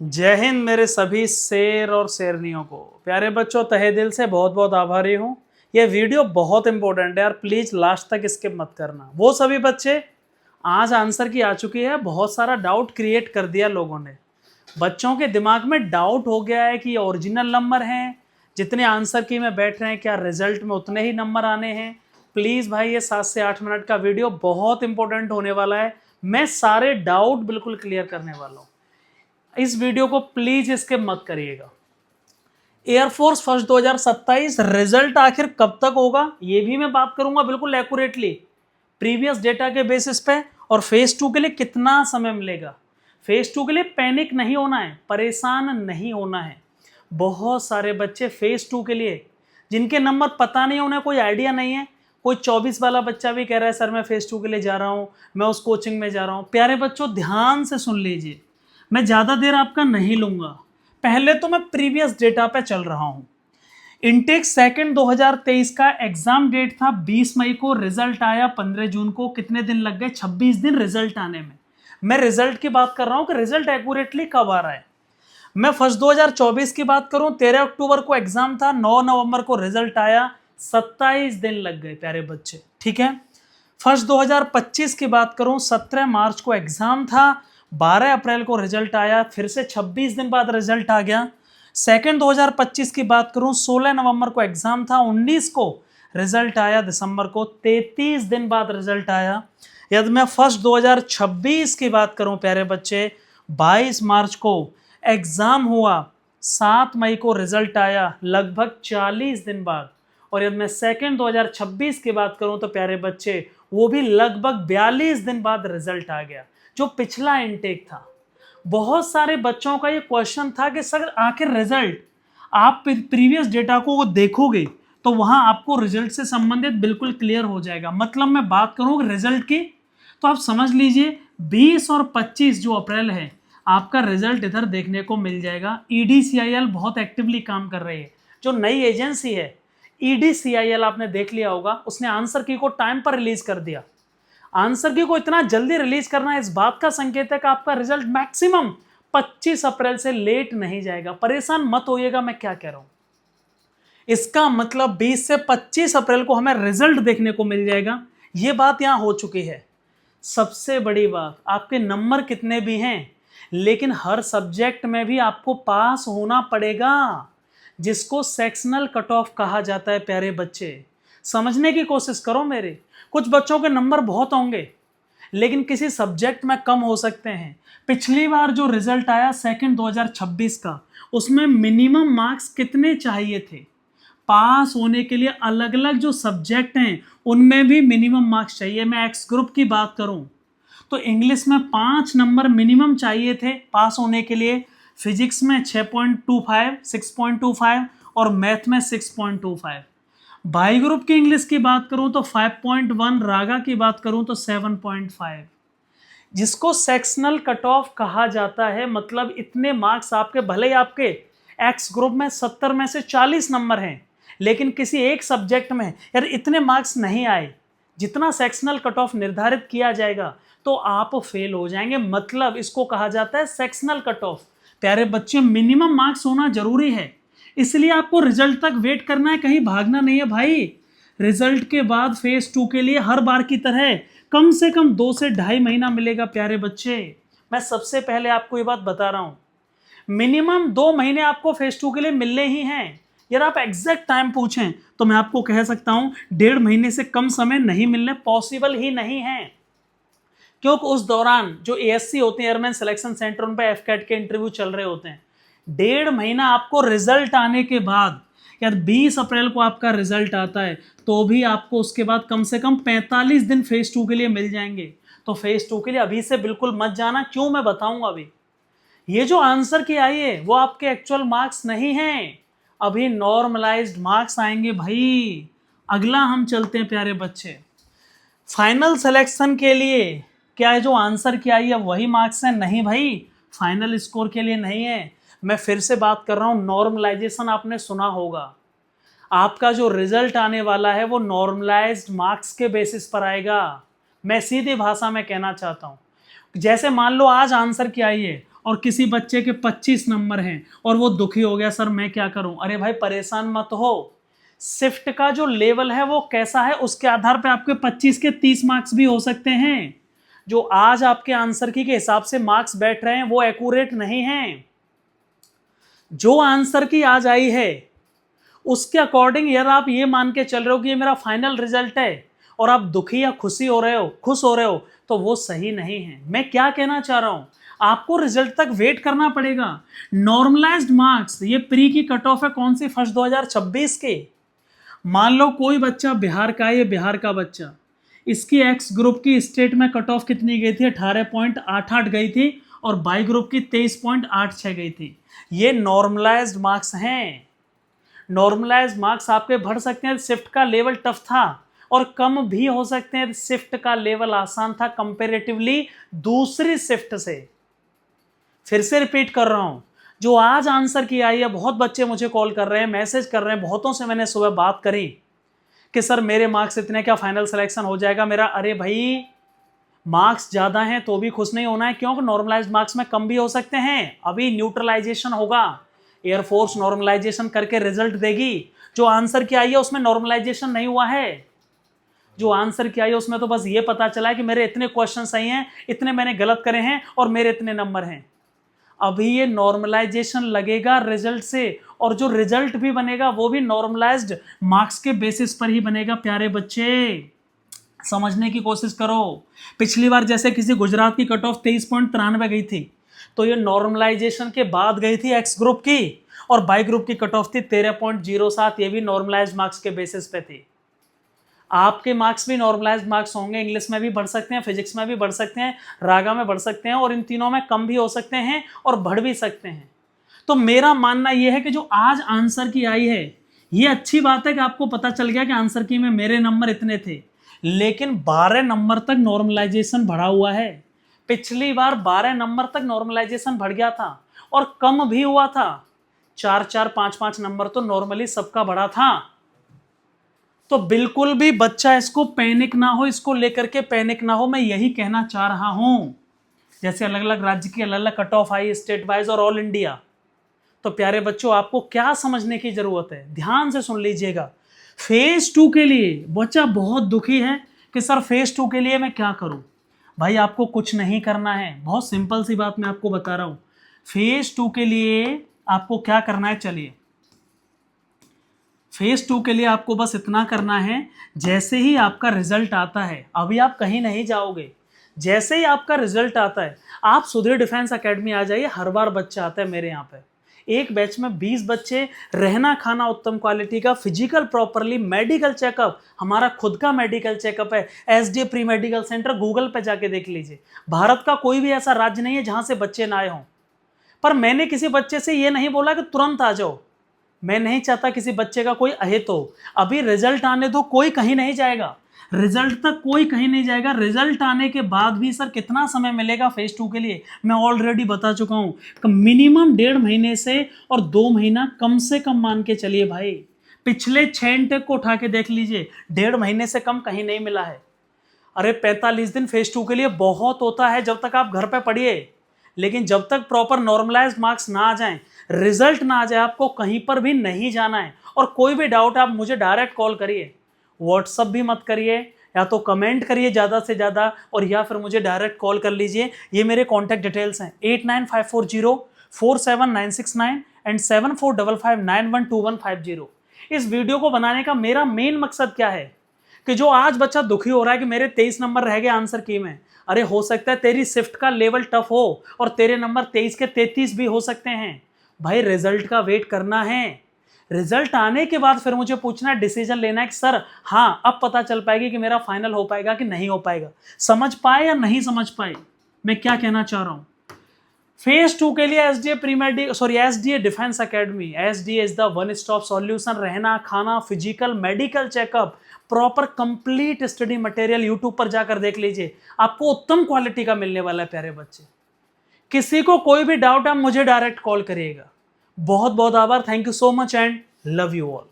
जय हिंद मेरे सभी शेर और शेरनियों को। प्यारे बच्चों, तहे दिल से बहुत बहुत आभारी हूँ। ये वीडियो बहुत इंपॉर्टेंट है यार, प्लीज़ लास्ट तक स्किप मत करना। वो सभी बच्चे, आज आंसर की आ चुकी है। बहुत सारा डाउट क्रिएट कर दिया लोगों ने। बच्चों के दिमाग में डाउट हो गया है कि ये ओरिजिनल नंबर हैं, जितने आंसर की में बैठ रहे हैं क्या रिजल्ट में उतने ही नंबर आने हैं। प्लीज़ भाई, ये 7 से 8 मिनट का वीडियो बहुत इंपॉर्टेंट होने वाला है। मैं सारे डाउट बिल्कुल क्लियर करने वाला हूँ। इस वीडियो को प्लीज स्किप मत करिएगा। एयरफोर्स फर्स्ट 2027 रिजल्ट आखिर कब तक होगा, ये भी मैं बात करूंगा बिल्कुल एक्यूरेटली, प्रीवियस डेटा के बेसिस पे। और फेज 2 के लिए कितना समय मिलेगा। फेज 2 के लिए पैनिक नहीं होना है, परेशान नहीं होना है। बहुत सारे बच्चे फेज 2 के लिए, जिनके नंबर पता नहीं, उन्हें कोई आइडिया नहीं है। कोई 24 वाला बच्चा भी कह रहा है सर मैं फेज 2 के लिए जा रहा हूँ, मैं उस कोचिंग में जा रहा हूँ। प्यारे बच्चों, ध्यान से सुन लीजिए, मैं ज़्यादा देर आपका नहीं लूंगा। पहले तो मैं प्रीवियस डेटा पे चल रहा हूं। इनटेक सेकंड 2023 का एग्जाम डेट था 20 मई को, रिजल्ट आया 15 जून को। कितने दिन लग गए? 26 दिन रिजल्ट आने में। मैं रिजल्ट की बात कर रहा हूं कि रिजल्ट एक्यूरेटली कब आ रहा है। मैं फर्स्ट 2024 की बात करूं, 13 अक्टूबर को एग्जाम था, 9 नवंबर को रिजल्ट आया, 27 दिन लग गए प्यारे बच्चे, ठीक है। फर्स्ट 2025 की बात करूं, 17 मार्च को एग्जाम था, 12 अप्रैल को रिजल्ट आया, फिर से 26 दिन बाद रिजल्ट आ गया। सेकेंड 2025 की बात करूं, 16 नवंबर को एग्जाम था, 19 को रिजल्ट आया, दिसंबर को 33 दिन बाद रिजल्ट आया। यदि मैं फर्स्ट 2026 की बात करूं प्यारे बच्चे, 22 मार्च को एग्जाम हुआ, 7 मई को रिजल्ट आया, लगभग 40 दिन बाद। और यदि मैं सेकेंड 2026 की बात करूं तो प्यारे बच्चे, वो भी लगभग 42 दिन बाद रिजल्ट आ गया, जो पिछला इनटेक था। बहुत सारे बच्चों का ये क्वेश्चन था कि सर आखिर रिजल्ट, आप प्रीवियस डेटा को देखोगे तो वहां आपको रिजल्ट से संबंधित बिल्कुल क्लियर हो जाएगा। मतलब मैं बात करूं रिजल्ट की, तो आप समझ लीजिए 20 और 25 जो अप्रैल है, आपका रिजल्ट इधर देखने को मिल जाएगा। EDCIL बहुत एक्टिवली काम कर रही है, जो नई एजेंसी है EDCIL, आपने देख लिया होगा, उसने आंसर की को टाइम पर रिलीज कर दिया। आंसर की को इतना जल्दी रिलीज करना इस बात का संकेत है कि आपका रिजल्ट मैक्सिमम 25 अप्रैल से लेट नहीं जाएगा। परेशान मत होइएगा मैं क्या कह रहा हूं। इसका मतलब 20 से 25 अप्रैल को हमें रिजल्ट देखने को मिल जाएगा। यह बात यहां हो चुकी है। सबसे बड़ी बात, आपके नंबर कितने भी हैं, लेकिन हर सब्जेक्ट में भी आपको पास होना पड़ेगा, जिसको सेक्शनल कट ऑफ कहा जाता है। प्यारे बच्चे, समझने की कोशिश करो मेरे। कुछ बच्चों के नंबर बहुत होंगे, लेकिन किसी सब्जेक्ट में कम हो सकते हैं। पिछली बार जो रिजल्ट आया सेकंड 2026 का, उसमें मिनिमम मार्क्स कितने चाहिए थे पास होने के लिए? अलग अलग जो सब्जेक्ट हैं उनमें भी मिनिमम मार्क्स चाहिए। मैं एक्स ग्रुप की बात करूं तो इंग्लिश में 5 नंबर मिनिमम चाहिए थे पास होने के लिए, फिजिक्स में 6.25 6.25 और मैथ में 6.25। बाई ग्रुप की इंग्लिश की बात करूं तो 5.1, रागा की बात करूं तो 7.5, जिसको सेक्शनल कट ऑफ कहा जाता है। मतलब इतने मार्क्स आपके, भले ही आपके एक्स ग्रुप में 70 में से 40 नंबर हैं, लेकिन किसी एक सब्जेक्ट में यार इतने मार्क्स नहीं आए जितना सेक्शनल कट ऑफ निर्धारित किया जाएगा, तो आप फेल हो जाएंगे। मतलब इसको कहा जाता है सेक्शनल कट ऑफ। प्यारे बच्चे, मिनिमम मार्क्स होना जरूरी है, इसलिए आपको रिजल्ट तक वेट करना है, कहीं भागना नहीं है भाई। रिजल्ट के बाद फेज 2 के लिए हर बार की तरह कम से कम 2 से 2.5 महीना मिलेगा। प्यारे बच्चे, मैं सबसे पहले आपको ये बात बता रहा हूं, मिनिमम 2 महीने आपको फेज 2 के लिए मिलने ही हैं। यार आप एग्जैक्ट टाइम पूछें तो मैं आपको कह सकता हूं 1.5 महीने से कम समय नहीं मिलने पॉसिबल ही नहीं है, क्योंकि उस दौरान जो ASC होते हैं, एयरमैन सिलेक्शन सेंटर, उन पर FCAT के इंटरव्यू चल रहे होते हैं। 1.5 महीना आपको रिजल्ट आने के बाद, यार 20 अप्रैल को आपका रिजल्ट आता है, तो भी आपको उसके बाद कम से कम 45 दिन फेज 2 के लिए मिल जाएंगे। तो फेज 2 के लिए अभी से बिल्कुल मत जाना। क्यों, मैं बताऊंगा अभी। ये जो आंसर की आई है वो आपके एक्चुअल मार्क्स नहीं हैं, अभी नॉर्मलाइज्ड मार्क्स आएंगे भाई। अगला हम चलते हैं प्यारे बच्चे, फाइनल सिलेक्शन के लिए। क्या है जो आंसर की आई है वही मार्क्स है? नहीं भाई, फाइनल स्कोर के लिए नहीं है। मैं फिर से बात कर रहा हूं, नॉर्मलाइजेशन आपने सुना होगा। आपका जो रिजल्ट आने वाला है वो नॉर्मलाइज्ड मार्क्स के बेसिस पर आएगा। मैं सीधी भाषा में कहना चाहता हूं, जैसे मान लो आज आंसर की आई है और किसी बच्चे के 25 नंबर हैं और वो दुखी हो गया, सर मैं क्या करूं। अरे भाई परेशान मत हो, शिफ्ट का जो लेवल है वो कैसा है उसके आधार पे आपके 25 के 30 मार्क्स भी हो सकते हैं। जो आज आपके आंसर की के हिसाब से मार्क्स बैठ रहे हैं वो एक्यूरेट नहीं हैं। जो आंसर की आज आई है उसके अकॉर्डिंग यार आप ये मान के चल रहे हो कि ये मेरा फाइनल रिजल्ट है और आप दुखी या खुश हो रहे हो, तो वो सही नहीं है। मैं क्या कहना चाह रहा हूं, आपको रिजल्ट तक वेट करना पड़ेगा। नॉर्मलाइज्ड मार्क्स, ये प्री की कट ऑफ है कौन सी, फर्स्ट 2026 के। मान लो कोई बच्चा बिहार का है, ये बिहार का बच्चा, इसकी एक्स ग्रुप की स्टेट में कट ऑफ कितनी गई थी, 18.88 गई थी और बाई ग्रुप की 23.86 गई थी। ये नॉर्मलाइज्ड मार्क्स हैं। नॉर्मलाइज्ड मार्क्स आपके बढ़ सकते हैं, शिफ्ट का लेवल टफ था, और कम भी हो सकते हैं, शिफ्ट का लेवल आसान था कंपैरेटिवली दूसरी शिफ्ट से। फिर से रिपीट कर रहा हूं, जो आज आंसर की आई है, बहुत बच्चे मुझे कॉल कर रहे हैं, मैसेज कर रहे हैं, बहुतों से मैंने सुबह बात करी कि सर मेरे मार्क्स इतने, क्या फाइनल सिलेक्शन हो जाएगा मेरा। अरे भाई मार्क्स ज्यादा हैं तो भी खुश नहीं होना है, क्योंकि नॉर्मलाइज्ड मार्क्स में कम भी हो सकते हैं। अभी न्यूट्रलाइजेशन होगा, एयरफोर्स नॉर्मलाइजेशन करके रिजल्ट देगी। जो आंसर की आई है उसमें नॉर्मलाइजेशन नहीं हुआ है। जो आंसर की आई है उसमें तो बस ये पता चला है कि मेरे इतने क्वेश्चन सही हैं, इतने मैंने गलत करे हैं और मेरे इतने नंबर हैं। अभी ये नॉर्मलाइजेशन लगेगा रिजल्ट से, और जो रिजल्ट भी बनेगा वो भी नॉर्मलाइज्ड मार्क्स के बेसिस पर ही बनेगा। प्यारे बच्चे समझने की कोशिश करो। पिछली बार जैसे किसी गुजरात की कट ऑफ 23.93 गई थी, तो ये नॉर्मलाइजेशन के बाद गई थी एक्स ग्रुप की, और बाई ग्रुप की कट ऑफ थी 13.07, ये भी नॉर्मलाइज्ड मार्क्स के बेसिस पे थी। आपके मार्क्स भी नॉर्मलाइज्ड मार्क्स होंगे, इंग्लिश में भी बढ़ सकते हैं, फिजिक्स में भी बढ़ सकते हैं, रागा में बढ़ सकते हैं, और इन तीनों में कम भी हो सकते हैं और बढ़ भी सकते हैं। तो मेरा मानना यह है कि जो आज आंसर की आई है, ये अच्छी बात है कि आपको पता चल गया कि आंसर की में मेरे नंबर इतने थे, लेकिन 12 नंबर तक नॉर्मलाइजेशन बढ़ा हुआ है। पिछली बार 12 नंबर तक नॉर्मलाइजेशन बढ़ गया था और कम भी हुआ था, 4-4, 5-5 नंबर तो नॉर्मली सबका बढ़ा था। तो बिल्कुल भी बच्चा इसको पैनिक ना हो, इसको लेकर के पैनिक ना हो, मैं यही कहना चाह रहा हूं। जैसे अलग अलग राज्य की अलग अलग कट ऑफ आई, स्टेट वाइज और ऑल इंडिया। तो प्यारे बच्चों आपको क्या समझने की जरूरत है, ध्यान से सुन लीजिएगा। फेज 2 के लिए बच्चा बहुत दुखी है कि सर फेज 2 के लिए मैं क्या करूं। भाई आपको कुछ नहीं करना है, बहुत सिंपल सी बात मैं आपको बता रहा हूं। फेज 2 के लिए आपको क्या करना है, चलिए फेज 2 के लिए आपको बस इतना करना है, जैसे ही आपका रिजल्ट आता है, अभी आप कहीं नहीं जाओगे, जैसे ही आपका रिजल्ट आता है आप सुधीर डिफेंस एकेडमी आ जाइए। हर बार बच्चा आता है मेरे यहाँ पे, एक बैच में 20 बच्चे, रहना खाना उत्तम क्वालिटी का, फिजिकल प्रॉपरली, मेडिकल चेकअप, हमारा खुद का मेडिकल चेकअप है, SDA pre medical centre, Google पे जाके देख लीजिए। भारत का कोई भी ऐसा राज्य नहीं है जहां से बच्चे ना आए हों। पर मैंने किसी बच्चे से ये नहीं बोला कि तुरंत आ जाओ, मैं नहीं चाहता किसी बच्चे का कोई अहित हो। अभी रिजल्ट आने दो, कोई कहीं नहीं जाएगा, रिजल्ट तक कोई कहीं नहीं जाएगा। रिजल्ट आने के बाद भी सर कितना समय मिलेगा फेज 2 के लिए, मैं ऑलरेडी बता चुका हूं कि मिनिमम 1.5 महीने से और 2 महीना कम से कम मान के चलिए। भाई पिछले 6 इंटेक को उठा के देख लीजिए, 1.5 महीने से कम कहीं नहीं मिला है। अरे 45 दिन फेज 2 के लिए बहुत होता है जब तक आप घर पे पढ़िए, लेकिन जब तक प्रॉपर नॉर्मलाइज्ड मार्क्स ना आ जाएं, रिजल्ट ना आ जाए, आपको कहीं पर भी नहीं जाना है। और कोई भी डाउट आप मुझे डायरेक्ट कॉल करिए, व्हाट्सअप भी मत करिए, या तो कमेंट करिए ज़्यादा से ज़्यादा, और या फिर मुझे डायरेक्ट कॉल कर लीजिए। ये मेरे कॉन्टैक्ट डिटेल्स हैं 8954047969 एंड 7455912150। इस वीडियो को बनाने का मेरा मेन मकसद क्या है कि जो आज बच्चा दुखी हो रहा है कि मेरे 23 नंबर रह गए आंसर की में, अरे हो सकता है तेरी शिफ्ट का लेवल टफ हो और तेरे नंबर 23 के 33 भी हो सकते हैं। भाई रिजल्ट का वेट करना है, रिजल्ट आने के बाद फिर मुझे पूछना है, डिसीजन लेना है कि सर हाँ अब पता चल पाएगी कि मेरा फाइनल हो पाएगा कि नहीं हो पाएगा। समझ पाए या नहीं समझ पाए मैं क्या कहना चाह रहा हूं। फेज 2 के लिए SDA defence academy, SDA is the one stop solution. रहना खाना physical medical checkup, proper complete study material YouTube पर जाकर देख लीजिए, आपको उत्तम क्वालिटी का मिलने वाला है। प्यारे बच्चे किसी को कोई भी डाउट है मुझे डायरेक्ट कॉल करिएगा। बहुत बहुत आभार, thank you so much and love you all.